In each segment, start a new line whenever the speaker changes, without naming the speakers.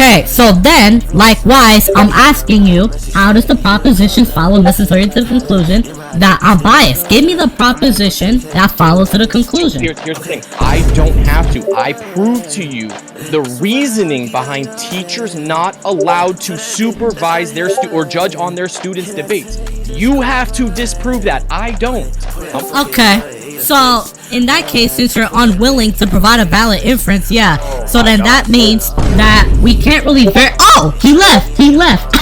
Okay, so then, likewise, I'm asking you, how does the proposition follow necessary to the conclusion that I'm biased? Give me the proposition that follows to the conclusion.
Here's the thing. I don't have to. I prove to you the reasoning behind teachers not allowed to supervise their or judge on their students' debates. You have to disprove that. I don't.
Okay. So, in that case, since you're unwilling to provide a valid inference, yeah. So then that means that we can't really Oh! He left! He left!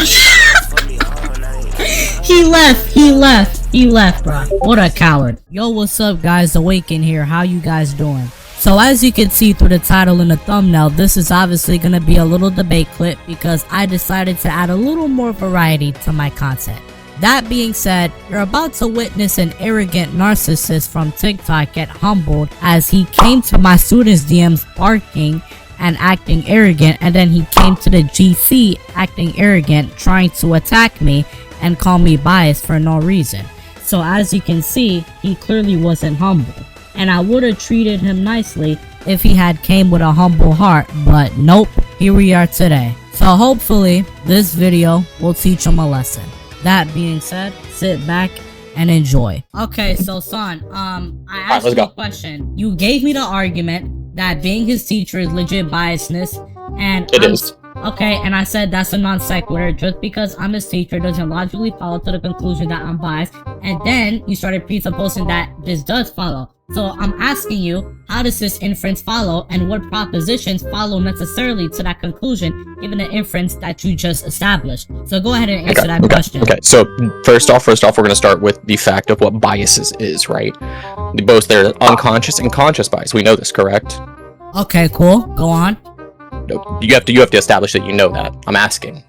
He left, bro. What a coward. Yo, what's up, guys? Awaken here. How you guys doing? So, as you can see through the title and the thumbnail, this is obviously going to be a little debate clip because I decided to add a little more variety to my content. That being said, you're about to witness an arrogant narcissist from TikTok get humbled as he came to my students' DMs barking and acting arrogant, and then he came to the GC acting arrogant, trying to attack me and call me biased for no reason. So as you can see, he clearly wasn't humble, and I would have treated him nicely if he had came with a humble heart, but nope, here we are today. So hopefully this video will teach him a lesson. That being said, sit back and enjoy. Okay, so son, I asked you a question. You gave me the argument that being his teacher is legit biasness, and
it is.
Okay, and I said that's a non sequitur. Just because I'm his teacher doesn't logically follow to the conclusion that I'm biased. And then you started presupposing that this does follow. So I'm asking you, how does this inference follow, and what propositions follow necessarily to that conclusion, given the inference that you just established? So go ahead and answer that question.
Okay, so first off, we're going to start with the fact of what biases is, right? Both their unconscious and conscious bias. We know this, correct?
Okay, cool. Go on.
No, you have to establish that you know that. I'm asking.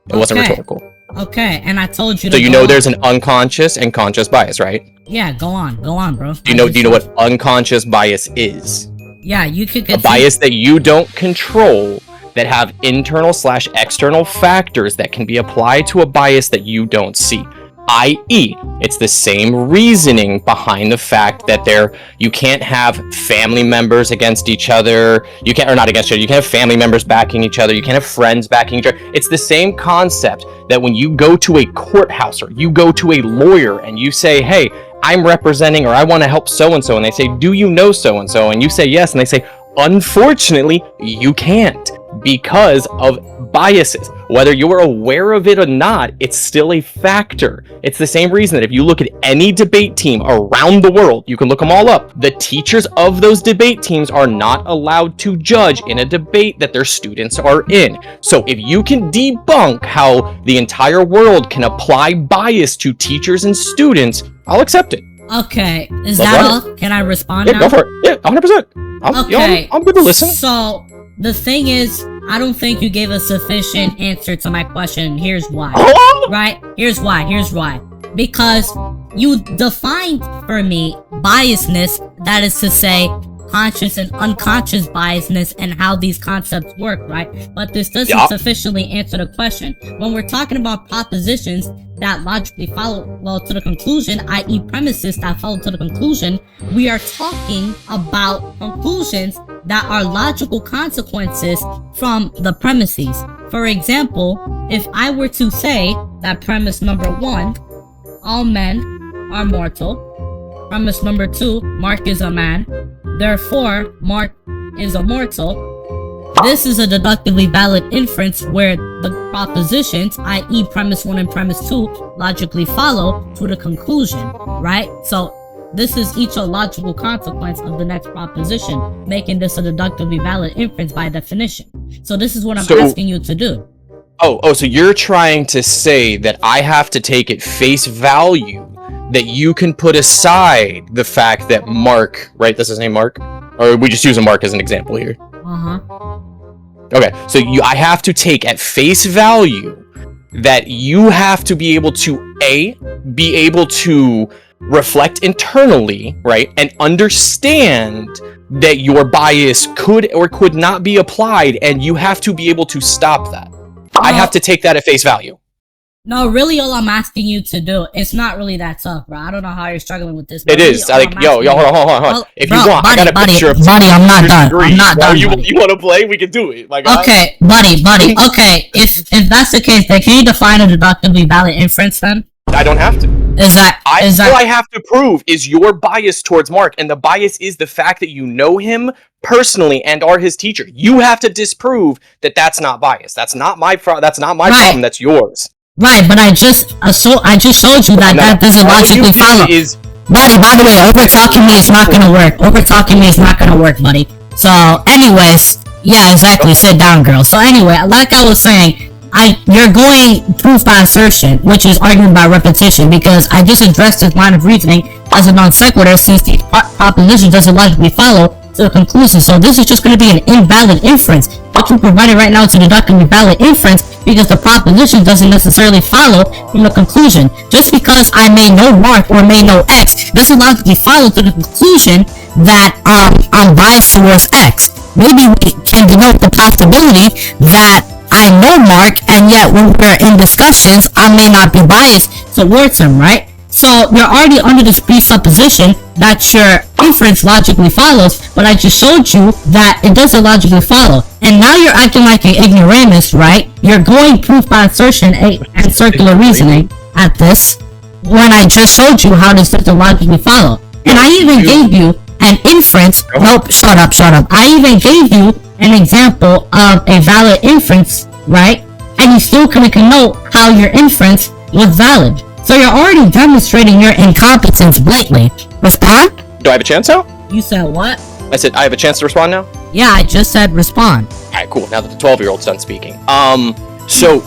It wasn't rhetorical.
Okay, and I told you.
So you know there's an unconscious and conscious bias, right?
Yeah, go on, bro.
Do you know what unconscious bias is?
Yeah, you could
a bias that you don't control, that have internal/external factors that can be applied to a bias that you don't see. I.e., it's the same reasoning behind the fact that you can't have family members against each other. You can't have family members backing each other. You can't have friends backing each other. It's the same concept that when you go to a courthouse or you go to a lawyer and you say, hey, I'm representing, or I want to help so-and-so, and they say, do you know so-and-so? And you say yes, and they say, unfortunately, you can't because of biases. Whether you're aware of it or not, it's still a factor. It's the same reason that if you look at any debate team around the world, you can look them all up, the teachers of those debate teams are not allowed to judge in a debate that their students are in. So if you can debunk how the entire world can apply bias to teachers and students, I'll accept it.
Okay, is that all? Can I respond now?
Go for it. Yeah, 100%.
Okay.
I'm good to listen.
So, the thing is, I don't think you gave a sufficient answer to my question. Here's why. Right? Here's why. Because you defined for me biasness, that is to say, conscious and unconscious biasness, and how these concepts work, right? But this doesn't sufficiently answer the question. When we're talking about propositions that logically follow to the conclusion, i.e. premises that follow to the conclusion, we are talking about conclusions that are logical consequences from the premises. For example, if I were to say that premise number 1, all men are mortal, premise number 2, Mark is a man, therefore Mark is a mortal, this is a deductively valid inference where the propositions, i.e. premise 1 and premise 2, logically follow to the conclusion, right? So this is each a logical consequence of the next proposition, making this a deductively valid inference by definition. So this is what I'm asking you to do.
So you're trying to say that I have to take at face value that you can put aside the fact that Mark, right? That's his name, Mark? Or we just use a Mark as an example here. Okay, so I have to take at face value that you have to be able to be able to reflect internally, right, and understand that your bias could or could not be applied, and you have to be able to stop that. I have to take that at face value.
No, really, all I'm asking you to do, it's not really that tough, bro. I don't know how you're struggling with this.
It is. Like, yo, hold on. If you want, I got a picture of
buddy, I'm not done. I'm not done.
You want to play? We can do it. Like,
okay, buddy. Okay, if that's the case, then can you define a deductively valid inference then?
I don't have to. All I have to prove is your bias towards Mark, and the bias is the fact that you know him personally and are his teacher. You have to disprove that that's not bias. That's not my problem. That's yours.
Right, but I just showed you that that doesn't logically follow. Buddy, by the way, over-talking me is not gonna work. Over-talking me is not gonna work, buddy. So, anyways, yeah, exactly. Sit down, girl. So, anyway, like I was saying, you're going proof by assertion, which is argument by repetition, because I just addressed this line of reasoning as a non sequitur since the proposition doesn't logically follow to the conclusion. So this is just going to be an invalid inference. What you provided right now to deduct an invalid inference because the proposition doesn't necessarily follow from the conclusion. Just because I may know Mark or may know X doesn't logically follow to the conclusion that I'm biased towards X. Maybe we can denote the possibility that I know Mark, and yet when we're in discussions, I may not be biased towards him, right? So you're already under this presupposition that your inference logically follows, but I just showed you that it doesn't logically follow. And now you're acting like an ignoramus, right? You're going proof by assertion and circular reasoning at this, when I just showed you how this doesn't logically follow. And I even gave you an inference. Nope, shut up. I even gave you an example of a valid inference, right? And you still couldn't connote how your inference was valid. So you're already demonstrating your incompetence blatantly. Respond?
Do I have a chance now?
You said what?
I said I have a chance to respond now?
Yeah, I just said respond.
Alright, cool. Now that the 12-year-old's done speaking. So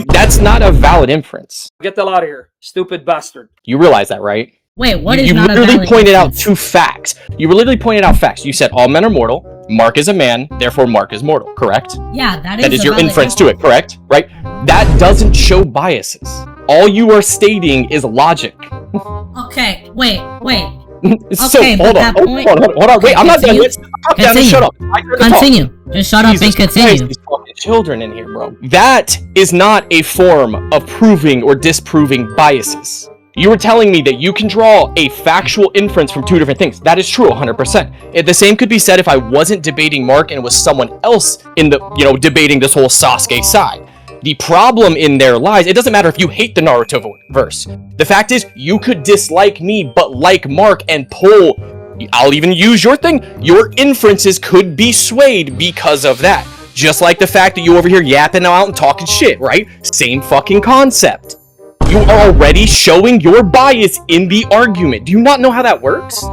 that's not a valid inference.
Get the hell out of here, stupid bastard.
You realize that, right?
Wait, what is
you
not a valid
inference? You literally pointed out
inference?
two facts. You literally pointed out facts. You said all men are mortal, Mark is a man, therefore Mark is mortal, correct?
Yeah, that is
your inference to it, correct? Right? That doesn't show biases. All you are stating is logic.
Okay, wait.
So,
Okay,
hold on, wait, I'm not done yet.
Continue.
Shut up.
Continue. Just shut up and
Jesus
continue.
Christ, these fucking children in here, bro. That is not a form of proving or disproving biases. You were telling me that you can draw a factual inference from two different things. That is true, 100%. The same could be said if I wasn't debating Mark and it was someone else in the, debating this whole Sasuke side. The problem in there lies, it doesn't matter if you hate the Naruto verse. The fact is, you could dislike me, but like Mark and pull, I'll even use your thing, your inferences could be swayed because of that. Just like the fact that you over here yapping out and talking shit, right? Same fucking concept. You are already showing your bias in the argument. Do you not know how that works?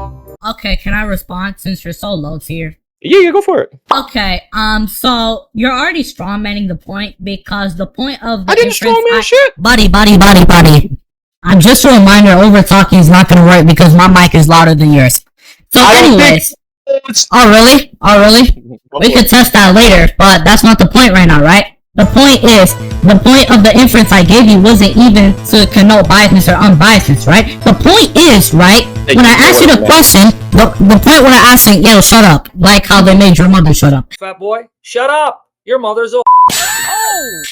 Okay, can I respond since you're so low tier?
Yeah, go for it.
Okay, so you're already strawmanning the point because the point of the
I didn't strawman shit.
Buddy. I'm just a reminder, over talking is not gonna work because my mic is louder than yours. So anyways. Oh really? We could test that later, but that's not the point right now, right? The point of the inference I gave you wasn't even to connote biasness or unbiasedness, right? The point is, right, when I asked you the question, the point when I asked you, yo, shut up, like how they made your mother shut up.
Fat boy, shut up! Your mother's a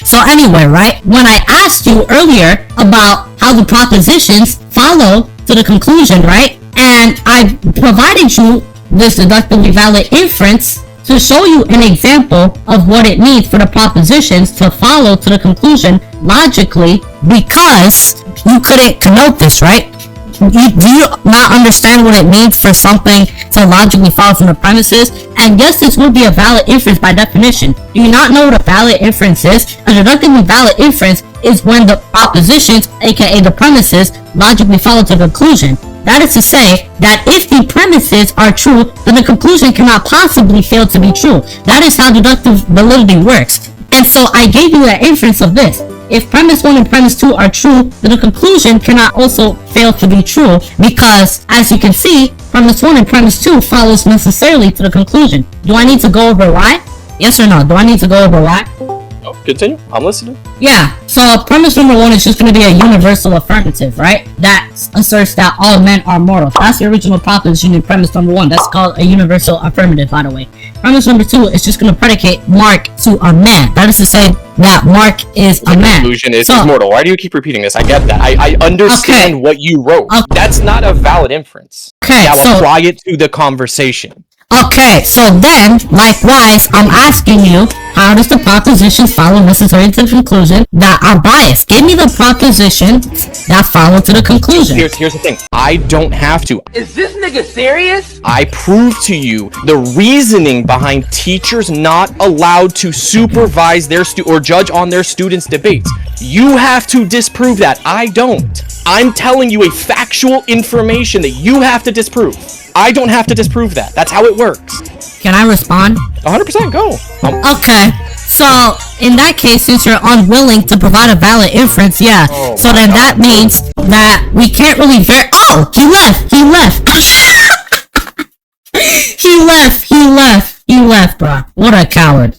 So anyway, right, when I asked you earlier about how the propositions follow to the conclusion, right, and I provided you this deductively valid inference to show you an example of what it means for the propositions to follow to the conclusion logically, because you couldn't connote this, right? Do you not understand what it means for something to logically follow from the premises? And yes, this would be a valid inference by definition. Do you not know what a valid inference is? A deductively valid inference is when the propositions, aka the premises, logically follow to the conclusion. That is to say that if the premises are true, then the conclusion cannot possibly fail to be true. That is how deductive validity works. And so I gave you that inference of this. If premise 1 and premise 2 are true, then the conclusion cannot also fail to be true, because as you can see, premise 1 and premise 2 follows necessarily to the conclusion. Do I need to go over why? Yes or no? Do I need to go over why?
Oh, continue. I'm listening.
Yeah, so premise number one is just going to be a universal affirmative, right? That asserts that all men are mortal. That's the original proposition in premise number one. That's called a universal affirmative, by the way. Premise number two is just going to predicate Mark to a man. That is to say that Mark is a man.
The conclusion is he's mortal. Why do you keep repeating this? I get that. I understand what you wrote.
Okay.
That's not a valid inference.
Okay,
now
so
apply it to the conversation.
Okay, so then, likewise, I'm asking you, how does the proposition follow necessary to the conclusion that are biased? Give me the proposition that follow to the conclusion.
Here's the thing. I don't have to.
Is this nigga serious?
I prove to you the reasoning behind teachers not allowed to supervise their or judge on their students' debates. You have to disprove that. I don't. I'm telling you a factual information that you have to disprove. I don't have to disprove that. That's how it works.
Can I respond?
100% go.
Okay. So, in that case, since you're unwilling to provide a valid inference, yeah. So then that means that we can't really Oh! He left! He left! He left, bro. What a coward.